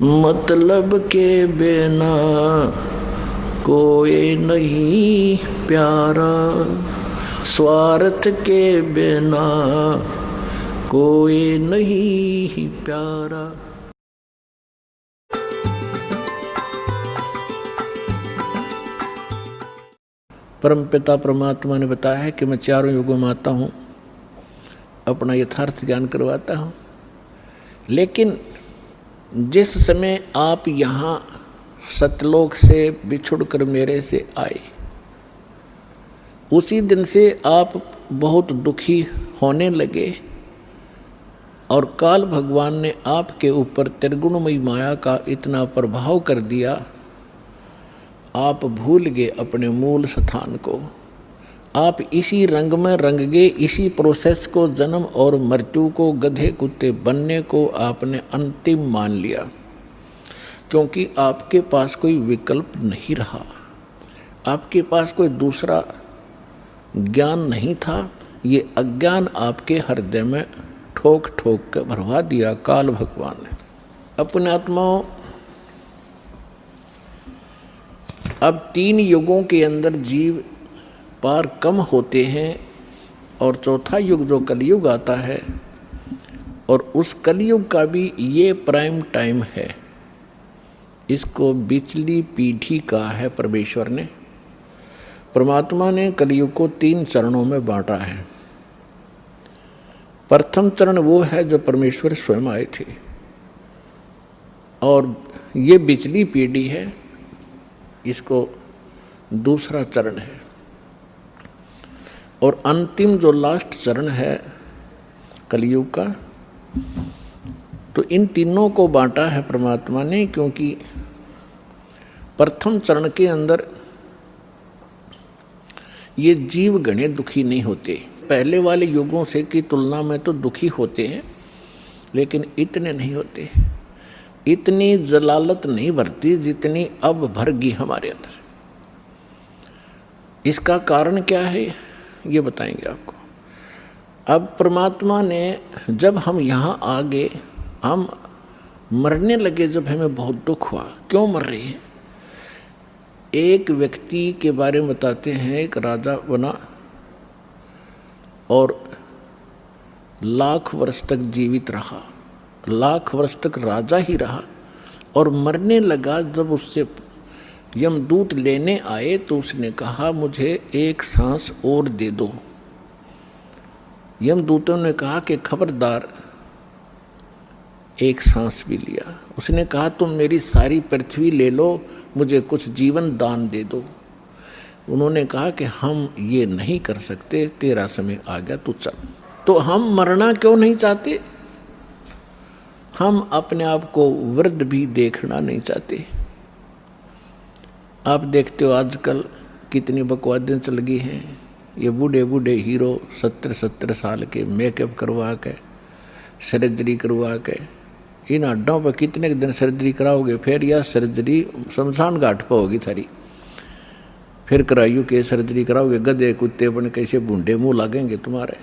मतलब के बिना कोई नहीं प्यारा, स्वार्थ के बिना कोई नहीं प्यारा। परमपिता परमात्मा ने बताया है कि मैं चारों युगों में आता हूँ, अपना यथार्थ ज्ञान करवाता हूँ। लेकिन जिस समय आप यहाँ सतलोक से बिछुड़कर मेरे से आए, उसी दिन से आप बहुत दुखी होने लगे और काल भगवान ने आपके ऊपर त्रिगुणमयी माया का इतना प्रभाव कर दिया, आप भूल गए अपने मूल स्थान को। आप इसी रंग में रंग गए, इसी प्रोसेस को, जन्म और मृत्यु को, गधे कुत्ते बनने को आपने अंतिम मान लिया, क्योंकि आपके पास कोई विकल्प नहीं रहा, आपके पास कोई दूसरा ज्ञान नहीं था। ये अज्ञान आपके हृदय में ठोक ठोक कर भरवा दिया काल भगवान ने। अपने आत्माओं, अब 3 युगों के अंदर जीव पार कम होते हैं और चौथा युग जो कलयुग आता है, और उस कलयुग का भी ये प्राइम टाइम है। इसको बिचली पीढ़ी का है परमेश्वर ने। परमात्मा ने कलयुग को 3 चरणों में बांटा है। प्रथम चरण वो है जो परमेश्वर स्वयं आए थे, और ये बिचली पीढ़ी है, इसको दूसरा चरण है। और अंतिम जो लास्ट चरण है कलयुग का, तो इन तीनों को बांटा है परमात्मा ने, क्योंकि प्रथम चरण के अंदर ये जीव घने दुखी नहीं होते। पहले वाले युगों से की तुलना में तो दुखी होते हैं, लेकिन इतने नहीं होते, इतनी जलालत नहीं भरती जितनी अब भरगी हमारे अंदर। इसका कारण क्या है ये बताएंगे आपको। अब परमात्मा ने, जब हम यहाँ आ गए, हम मरने लगे, जब हमें बहुत दुख हुआ। क्यों मर रहे हैं? एक व्यक्ति के बारे में बताते हैं, एक राजा बना और लाख वर्ष तक जीवित रहा, लाख वर्ष तक राजा ही रहा, और मरने लगा। जब उससे यमदूत लेने आए तो उसने कहा, मुझे एक सांस और दे दो। यमदूतों ने कहा कि खबरदार, एक सांस भी लिया। उसने कहा, तुम मेरी सारी पृथ्वी ले लो, मुझे कुछ जीवन दान दे दो। उन्होंने कहा कि हम ये नहीं कर सकते, तेरा समय आ गया, तू चल। तो हम मरना क्यों नहीं चाहते? हम अपने आप को वृद्ध भी देखना नहीं चाहते। आप देखते हो आजकल कितनी बकवादें चल गई हैं। ये बूढ़े बूढ़े हीरो 70-70 साल के मेकअप करवा के, सर्जरी करवा के, इन हड्डों पर कितने दिन सर्जरी कराओगे? फिर यह सर्जरी शमशान घाट पर होगी थारी। फिर कराइयो के सर्जरी कराओगे, गधे कुत्ते बन कैसे बूढ़े मुंह लगेंगे तुम्हारे।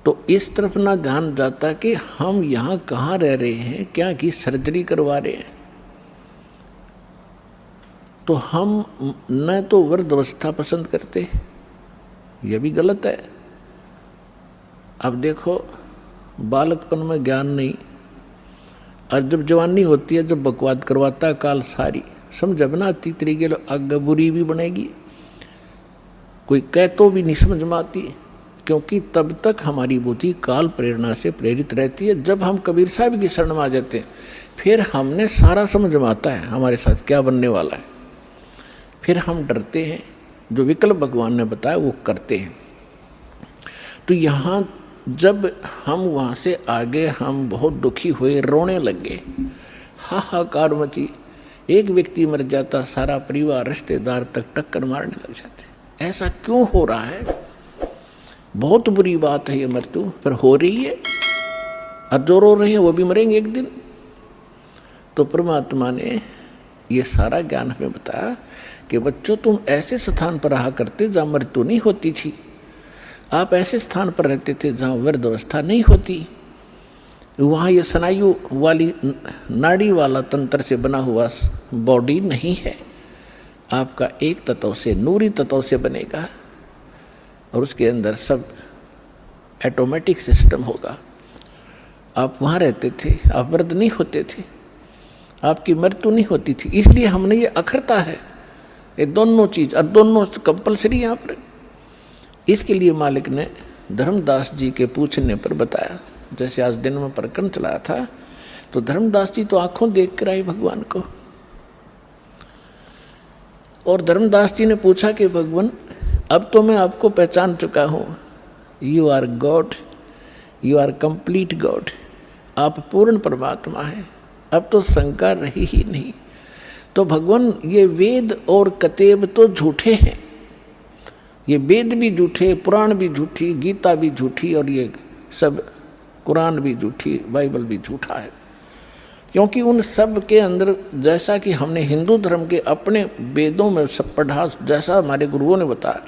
तो इस तरफ ना ध्यान जाता कि हम यहाँ कहाँ रह रहे हैं, क्या की सर्जरी करवा रहे हैं। तो हम न तो वृद्धावस्था पसंद करते, यह भी गलत है। अब देखो, बालकपन में ज्ञान नहीं, और जब जवानी होती है, जब बकवाद करवाता काल, सारी समझ बना आती तरीके आगे बुरी भी बनेगी, कोई कह तो भी नहीं समझ में आती, क्योंकि तब तक हमारी बुद्धि काल प्रेरणा से प्रेरित रहती है। जब हम कबीर साहब की शरण में आ जाते हैं, फिर हमने सारा समझ में आता है हमारे साथ क्या बनने वाला है। फिर हम डरते हैं, जो विकल्प भगवान ने बताया वो करते हैं। तो यहाँ जब हम वहाँ से आगे, हम बहुत दुखी हुए, रोने लगे, हाहाकार मची। एक व्यक्ति मर जाता, सारा परिवार रिश्तेदार तक टक्कर मारने लग जाते। ऐसा क्यों हो रहा है? बहुत बुरी बात है ये मृत्यु, पर हो रही है, और जो रो रहे हैं वो भी मरेंगे एक दिन। तो परमात्मा ने ये सारा ज्ञान हमें बताया कि बच्चों, तुम ऐसे स्थान पर रहा करते जहाँ मृत्यु नहीं होती थी, आप ऐसे स्थान पर रहते थे जहाँ वृद्धावस्था नहीं होती। वहाँ ये स्नायु वाली नाड़ी वाला तंत्र से बना हुआ बॉडी नहीं है। आपका एक तत्व से, नूरी तत्व से बनेगा और उसके अंदर सब ऑटोमेटिक सिस्टम होगा। आप वहाँ रहते थे, आप वृद्ध नहीं होते थे, आपकी मृत्यु नहीं होती थी। इसलिए हमने ये अखरता है, ये दोनों चीज और दोनों कंपलसरी यहाँ पर। इसके लिए मालिक ने धर्मदास जी के पूछने पर बताया। जैसे आज दिन में प्रकरण चला था तो धर्मदास जी तो आंखों देख कर आए भगवान को, और धर्मदास जी ने पूछा कि भगवान अब तो मैं आपको पहचान चुका हूँ, you are God, you are complete God, आप पूर्ण परमात्मा हैं, अब तो शंका रही ही नहीं। तो भगवान ये वेद और कतेब तो झूठे हैं, ये वेद भी झूठे, पुराण भी झूठी, गीता भी झूठी, और ये सब कुरान भी झूठी, बाइबल भी झूठा है। क्योंकि उन सब के अंदर, जैसा कि हमने हिंदू धर्म के अपने वेदों में सब पढ़ा, जैसा हमारे गुरुओं ने बताया,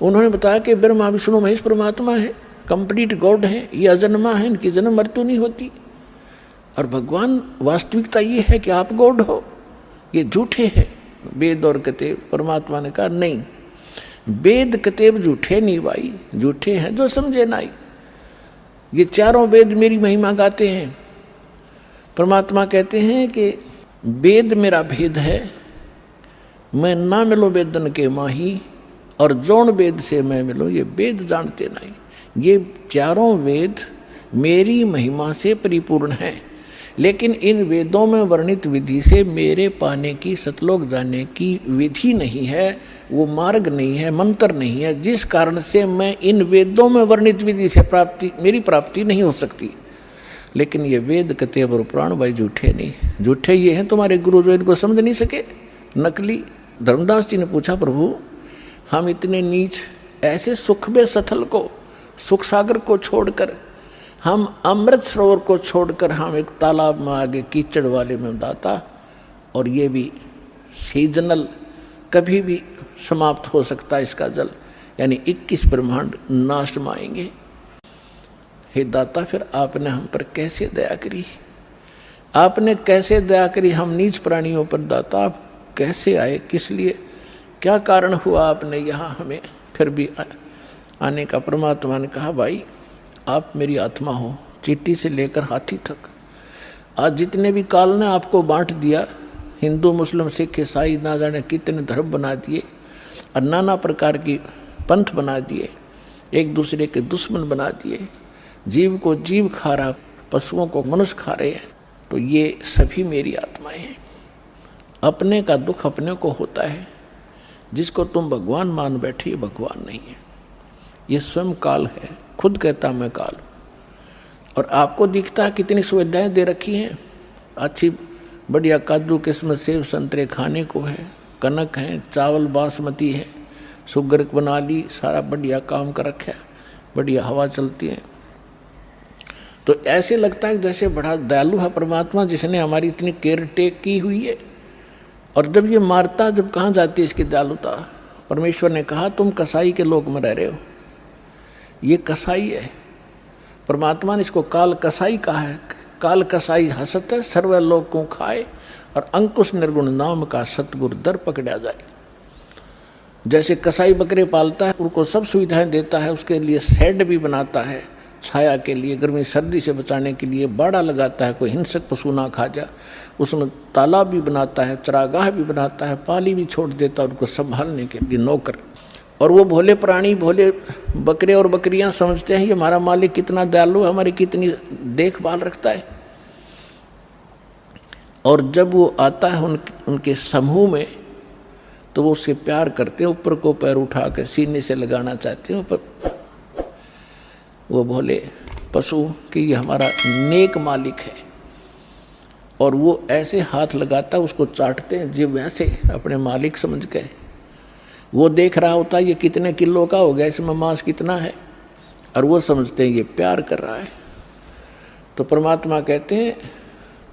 उन्होंने बताया कि ब्रह्मा विष्णु महेश परमात्मा है, कंप्लीट गॉड है, ये अजन्मा है, इनकी जन्म मृत्यु नहीं होती। और भगवान वास्तविकता ये है कि आप गॉड हो, ये झूठे हैं वेद और कतेब। परमात्मा ने कहा नहीं, वेद कतेब झूठे नहीं भाई, झूठे हैं जो समझे नहीं। ये चारों वेद मेरी महिमा गाते हैं। परमात्मा कहते हैं कि वेद मेरा भेद है, मैं ना मिलूं वेदन के माही, और जौन वेद से मैं मिलूं ये वेद जानते नहीं। ये चारों वेद मेरी महिमा से परिपूर्ण हैं, लेकिन इन वेदों में वर्णित विधि से मेरे पाने की, सतलोक जाने की विधि नहीं है, वो मार्ग नहीं है, मंत्र नहीं है, जिस कारण से मैं इन वेदों में वर्णित विधि से मेरी प्राप्ति नहीं हो सकती। लेकिन ये वेद कतेब और पुराण भाई झूठे नहीं, झूठे ये हैं तुम्हारे गुरु जो इनको समझ नहीं सके, नकली। धर्मदास जी ने पूछा प्रभु हम इतने नीच, ऐसे सुखबे सथल को, सुख सागर को छोड़कर, हम अमृत सरोवर को छोड़कर हम एक तालाब में आगे कीचड़ वाले में दाता, और ये भी सीजनल, कभी भी समाप्त हो सकता है इसका जल, यानी 21 ब्रह्मांड नाश में आएंगे। हे दाता फिर आपने हम पर कैसे दया करी, आपने कैसे दया करी हम नीच प्राणियों पर दाता, आप कैसे आए, किस लिए, क्या कारण हुआ आपने यहाँ हमें फिर भी आने का। परमात्मा ने कहा भाई आप मेरी आत्मा हो, चींटी से लेकर हाथी तक। आज जितने भी काल ने आपको बांट दिया, हिंदू मुस्लिम सिख ईसाई ना जाने कितने धर्म बना दिए और नाना प्रकार की पंथ बना दिए, एक दूसरे के दुश्मन बना दिए, जीव को जीव खा रहा, पशुओं को मनुष्य खा रहे हैं, तो ये सभी मेरी आत्माएं हैं। अपने का दुख अपने को होता है, जिसको तुम भगवान मान बैठे ये भगवान नहीं है, ये स्वयं काल है, खुद कहता मैं काल। और आपको दिखता है कितनी सुविधाएं दे रखी हैं, अच्छी बढ़िया काजू किस्मत सेब संतरे खाने को है, कनक है, चावल बासमती है, शुगर बना ली, सारा बढ़िया काम कर रखा है, बढ़िया हवा चलती है। तो ऐसे लगता है जैसे बड़ा दयालु है परमात्मा, जिसने हमारी इतनी केयर टेक की हुई है। और जब ये मारता, जब कहाँ जाती है इसकी दयालुता। परमेश्वर ने कहा तुम कसाई के लोक में रह रहे हो, ये कसाई है। परमात्मा ने इसको काल कसाई कहा है। काल कसाई हसत है, सर्वलोक को खाए, और अंकुश निर्गुण नाम का सतगुर दर पकड़ा जाए। जैसे कसाई बकरे पालता है, उनको सब सुविधाएं देता है, उसके लिए शेड भी बनाता है, छाया के लिए, गर्मी सर्दी से बचाने के लिए बाड़ा लगाता है, कोई हिंसक पशु ना खा जाए, उसमें तालाब भी बनाता है, चरागाह भी बनाता है, पाली भी छोड़ देता है, उनको संभालने के लिए नौकर। और वो भोले प्राणी, भोले बकरे और बकरियां समझते हैं ये हमारा मालिक कितना दयालु है, हमारी कितनी देखभाल रखता है। और जब वो आता है उनके समूह में, तो वो उससे प्यार करते हैं, ऊपर को पैर उठा कर सीने से लगाना चाहते हैं ऊपर। वो भोले पशु कि ये हमारा नेक मालिक है, और वो ऐसे हाथ लगाता है, उसको चाटते हैं जीव वैसे अपने मालिक समझ गए। वो देख रहा होता है ये कितने किलो का हो गया, इसमें मांस कितना है, और वो समझते हैं ये प्यार कर रहा है। तो परमात्मा कहते हैं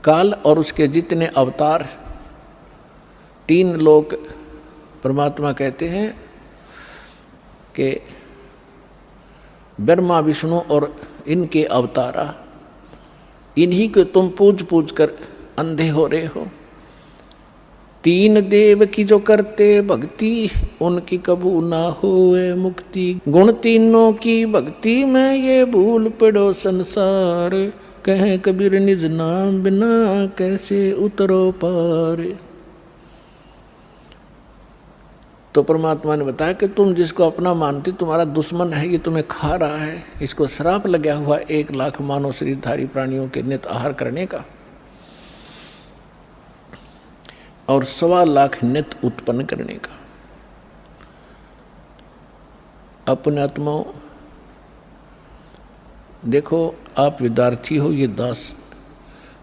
काल और उसके जितने अवतार, 3 लोक, परमात्मा कहते हैं कि ब्रह्मा विष्णु और इनके अवतारा, इन्हीं को तुम पूज पूज कर अंधे हो रहे हो। तीन देव की जो करते भक्ति, उनकी कबू ना होए मुक्ति। गुण तीनों की भक्ति में ये भूल पड़ो संसार, कहे कबीर निज नाम बिना कैसे उतरो पार। तो परमात्मा ने बताया कि तुम जिसको अपना मानते तुम्हारा दुश्मन है, ये तुम्हें खा रहा है, इसको श्राप लगा हुआ 1,00,000 मानव शरीरधारी प्राणियों के नित आहार करने का और 1,25,00,000 नित उत्पन्न करने का। अपने आत्माओं देखो, आप विद्यार्थी हो, ये दास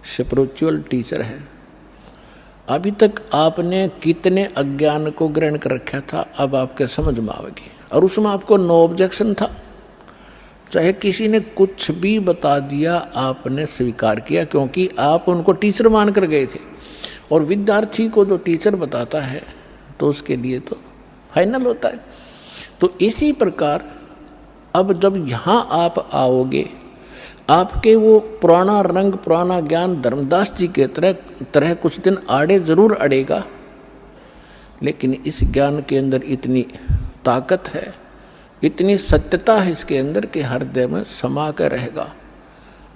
स्पिरिचुअल टीचर है। अभी तक आपने कितने अज्ञान को ग्रहण कर रखा था, अब आपके समझ में आवेगी। और उसमें आपको नो ऑब्जेक्शन था, चाहे किसी ने कुछ भी बता दिया आपने स्वीकार किया, क्योंकि आप उनको टीचर मान कर गए थे। और विद्यार्थी को जो टीचर बताता है तो उसके लिए तो फाइनल होता है। तो इसी प्रकार अब जब यहाँ आप आओगे, आपके वो पुराना रंग पुराना ज्ञान धर्मदास जी के तरह कुछ दिन आड़े जरूर अड़ेगा, लेकिन इस ज्ञान के अंदर इतनी ताकत है, इतनी सत्यता है इसके अंदर कि हृदय में समा कर रहेगा।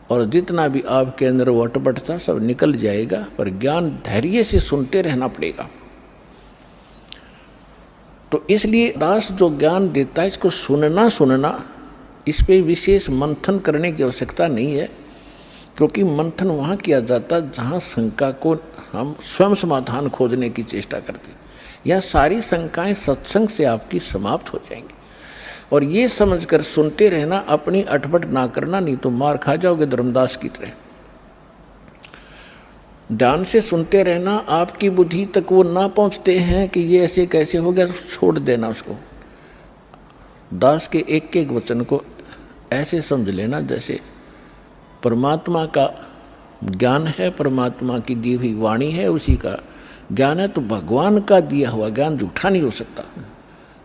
और जितना भी आपके अंदर वो अटपट था सब निकल जाएगा, पर ज्ञान धैर्य से सुनते रहना पड़ेगा। तो इसलिए दास जो ज्ञान देता है, इसको सुनना इस पे विशेष मंथन करने की आवश्यकता नहीं है, क्योंकि मंथन वहाँ किया जाता है जहाँ शंका को हम स्वयं समाधान खोजने की चेष्टा करते हैं। यह सारी शंकाएं सत्संग से आपकी समाप्त हो जाएंगी। और ये समझकर सुनते रहना, अपनी अटपट ना करना, नहीं तो मार खा जाओगे धर्मदास की तरह। ध्यान से सुनते रहना, आपकी बुद्धि तक वो ना पहुँचते हैं कि ये ऐसे कैसे हो गया, छोड़ देना उसको। दास के एक एक वचन को ऐसे समझ लेना जैसे परमात्मा का ज्ञान है, परमात्मा की दी हुई वाणी है, उसी का ज्ञान है। तो भगवान का दिया हुआ ज्ञान झूठा नहीं हो सकता।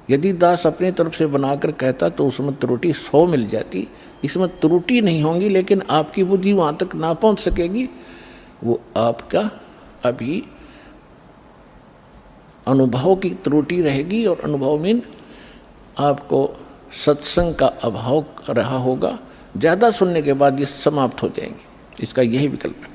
यदि दास अपनी तरफ से बनाकर कहता तो उसमें त्रुटि 100 मिल जाती, इसमें त्रुटि नहीं होंगी, लेकिन आपकी बुद्धि वहाँ तक ना पहुँच सकेगी। वो आपका अभी अनुभव की त्रुटि रहेगी, और अनुभव में आपको सत्संग का अभाव रहा होगा। ज़्यादा सुनने के बाद ये समाप्त हो जाएंगे, इसका यही विकल्प है।